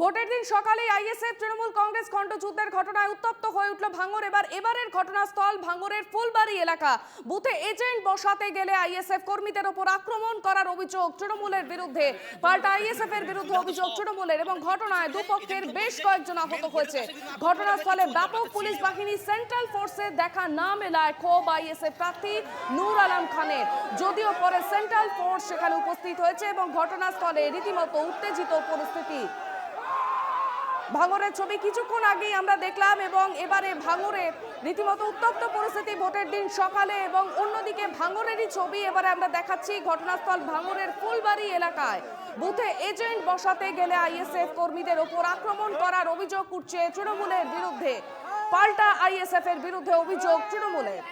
ভোটের দিন সকালে আইএসএফ তৃণমূল কংগ্রেস খণ্ডযুদ্ধের ঘটনায় উত্তপ্ত হয়ে উঠল ভাঙড়। এবারের ঘটনাস্থল ভাঙড়ের ফুলবাড়ি এলাকা। বুথে এজেন্ট বসাতে গেলে আইএসএফ কর্মীদের ওপর আক্রমণ করার অভিযোগ তৃণমূলের বিরুদ্ধে, পাল্টা আইএসএফ এর বিরুদ্ধে অভিযোগ তৃণমূলের, এবং ঘটনায় দুপক্ষের বেশ কয়েকজন আহত হয়েছে। ঘটনাস্থলে ব্যাপক পুলিশ বাহিনী, সেন্ট্রাল ফোর্সের দেখা না মেলায় ক্ষোভ আইএসএফ প্রার্থী নূর আলম খানের। যদিও পরে সেন্ট্রাল ফোর্স সেখানে উপস্থিত হয়েছে এবং ঘটনাস্থলে রীতিমতো উত্তেজিত পরিস্থিতি। ভাঙড়ের ছবি কিছুক্ষণ আগেই আমরা দেখলাম এবং এবারে ভাঙড়ে রীতিমতো উত্তপ্ত পরিস্থিতি ভোটের দিন সকালে, এবং অন্যদিকে ভাঙড়েরই ছবি এবারে আমরা দেখাচ্ছি। ঘটনাস্থল ভাঙড়ের ফুলবাড়ি এলাকায় বুথে এজেন্ট বসাতে গেলে আইএসএফ কর্মীদের ওপর আক্রমণ করার অভিযোগ উঠছে তৃণমূলের বিরুদ্ধে, পাল্টা আইএসএফ এর বিরুদ্ধে অভিযোগ তৃণমূলের।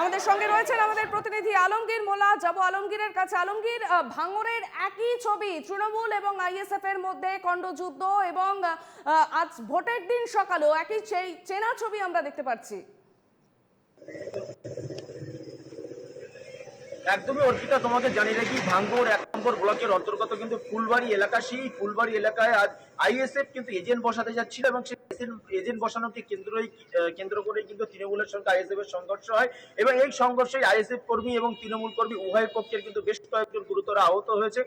আমাদের সঙ্গে রয়েছেন আমাদের প্রতিনিধি আলমগীর মোল্লা। যাব আলমগীরের কাছে। আলমগীর, ভাঙড়ের একই ছবি, তৃণমূল এবং আইএসএফ এর মধ্যে খণ্ডযুদ্ধ, এবং আজ ভোটের দিন সকালেও একই সেই চেনা ছবি আমরা দেখতে পাচ্ছি। একদমই অর্পিতা, তোমাকে জানিয়ে রাখি ভাঙড় 1 নম্বর ব্লকের অন্তর্গত কিন্তু ফুলবাড়ি এলাকা। সেই ফুলবাড়ি এলাকায় আজ আইএসএফ কিন্তু এজেন্ট বসাতে যাচ্ছিল এবং সেই এজেন্ট বসানোকে কেন্দ্র করে কিন্তু তৃণমূলের সঙ্গে আইএসএফ এর সংঘর্ষ হয় এবং এই সংঘর্ষে আইএসএফ কর্মী এবং তৃণমূল কর্মী উভয় পক্ষের কিন্তু বেশ কয়েকজন গুরুতর আহত হয়েছে।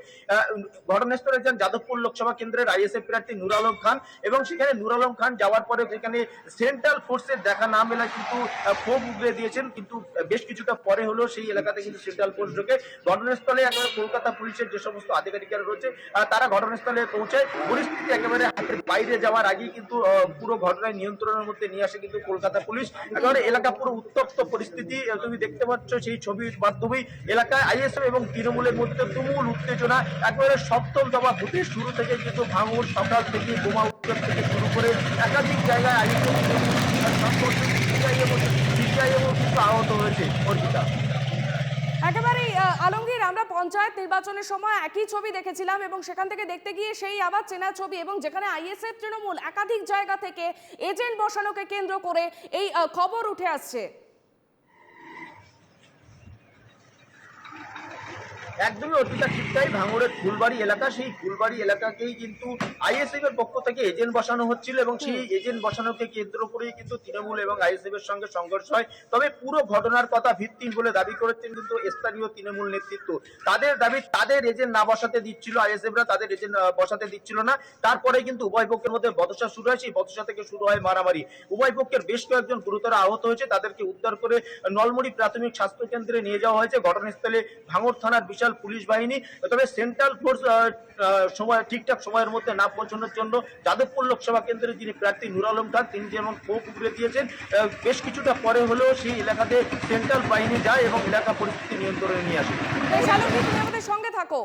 ঘটনাস্থলে যান যাদবপুর লোকসভা কেন্দ্রের আইএসএফ প্রার্থী নূর আলম খান, এবং সেখানে নূর আলম খান যাওয়ার পরে যেখানে সেন্ট্রাল ফোর্সের দেখা না মেলায় কিন্তু ক্ষোভ উগরে দিয়েছেন। কিন্তু বেশ কিছুটা পরে হলো সেই এলাকাতে কিন্তু সেন্ট্রাল ফোর্স ঢোকে। ঘটনাস্থলে একেবারে কলকাতা পুলিশের যে সমস্ত আধিকারিকরা রয়েছে তারা ঘটনাস্থলে পৌঁছায়। পরিস্থিতি একেবারে হাতের বাইরে যাওয়ার আগেই কিন্তু পুরো ঘটনায় নিয়ন্ত্রণের মধ্যে নিয়ে আসে কিন্তু কলকাতা পুলিশ। একেবারে এলাকা পুরো উত্তপ্ত পরিস্থিতি তুমি দেখতে পাচ্ছ সেই ছবির মাধ্যমেই। এলাকায় আইএসএফ এবং তৃণমূলের মধ্যে তুমুল উত্তেজনা। একেবারে সপ্তম দফা ভোটের শুরু থেকে কিন্তু ভাঙড় সকাল থেকে বোমা উৎসব থেকে শুরু করে একাধিক জায়গায় আইএসএফ কিন্তু আহত হয়েছে। অর্পিতা, একেবারেই আলমগীর, আমরা পঞ্চায়েত নির্বাচনের সময় একই ছবি দেখেছিলাম এবং সেখান থেকে দেখতে গিয়ে সেই আবার চেনা ছবি, এবং যেখানে আইএসএফ তৃণমূল একাধিক জায়গা থেকে এজেন্ট বসানোকে কেন্দ্র করে এই খবর উঠে আসছে। একদমই অর্পিতা, ঠিক তাই। ভাঙড়ের ফুলবাড়ি এলাকা, সেই ফুলবাড়ি এলাকাকেই কিন্তু আইএসএফ এর পক্ষ থেকে এজেন্ট বসানো হচ্ছিল এবং সেই এজেন্ট বসানোকে কেন্দ্র করেই কিন্তু তৃণমূল এবং আইএসএফ এর সঙ্গে সংঘর্ষ হয়। তবে পুরো ঘটনার কথা ভিত্তিহীন বলে দাবি করেছেন কিন্তু স্থানীয় তৃণমূল নেতৃত্ব। তাদের দাবি, তাদের এজেন্ট না বসাতে দিচ্ছিল আইএসএফরা, তাদের এজেন্ট বসাতে দিচ্ছিল না। তারপরে কিন্তু উভয় পক্ষের মধ্যে বচসা শুরু হয়। সেই বচসা থেকে শুরু হয় মারামারি। উভয় পক্ষের বেশ কয়েকজন গুরুতর আহত হয়েছে। তাদেরকে উদ্ধার করে নলমুড়ি প্রাথমিক স্বাস্থ্য কেন্দ্রে নিয়ে যাওয়া হয়েছে। ঘটনাস্থলে ভাঙড় থানার বিশাল পুলিশ বাহিনী। তবে সেন্ট্রাল ফোর্স সময় ঠিকঠাক সময়ের মধ্যে না পৌঁছানোর জন্য যাদবপুর লোকসভা কেন্দ্রের যিনি প্রার্থী নূর আলম খান, তিনি যেমন ক্ষোভ উগরে দিয়েছেন। বেশ কিছুটা পরে হলেও সেই এলাকাতে সেন্ট্রাল বাহিনী যায় এবং এলাকা পরিস্থিতি নিয়ন্ত্রণে নিয়ে আসে। তুমি আমাদের সঙ্গে থাকো।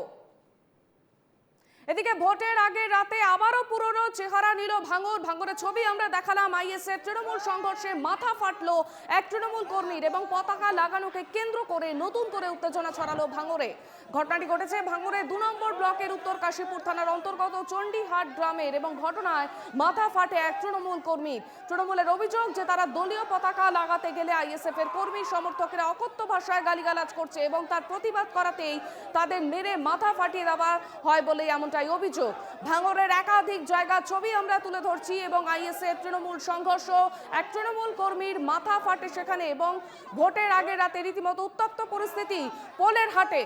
এদিকে ভোটের আগে রাতে আবারও পুরনো চেহারা নিল ভাঙড়ের ছবি আমরা দেখালাম। আইএসএফ তৃণমূল সংঘর্ষে মাথা ফাটলো এক তৃণমূল কর্মীর, এবং পতাকা লাগানোকে কেন্দ্র করে নতুন করে উত্তেজনা ছড়ালো ভাঙড়ে। ঘটনাটি ঘটেছে ভাঙড়ের 2 নম্বর ব্লকের উত্তর কাশীপুর থানার অন্তর্গত চণ্ডীহাট গ্রামের, এবং ঘটনায় মাথা ফাটে এক তৃণমূল কর্মীর। তৃণমূলের অভিযোগ যে তারা দলীয় পতাকা লাগাতে গেলে আইএসএফ এর কর্মী সমর্থকেরা অকথ্য ভাষায় গালিগালাজ করছে এবং তার প্রতিবাদ করাতেই তাদের মেরে মাথা ফাটিয়ে দেওয়া হয় বলেই এমনটাই অভিযোগ। ভাঙড়ের একাধিক জায়গা ছবি আমরা তুলে ধরছি, এবং আইএসএফ তৃণমূল সংঘর্ষ, এক তৃণমূল কর্মীর মাথা ফাটে সেখানে, এবং ভোটের আগে রাতে রীতিমতো উত্তপ্ত পরিস্থিতি পোলের হাটে।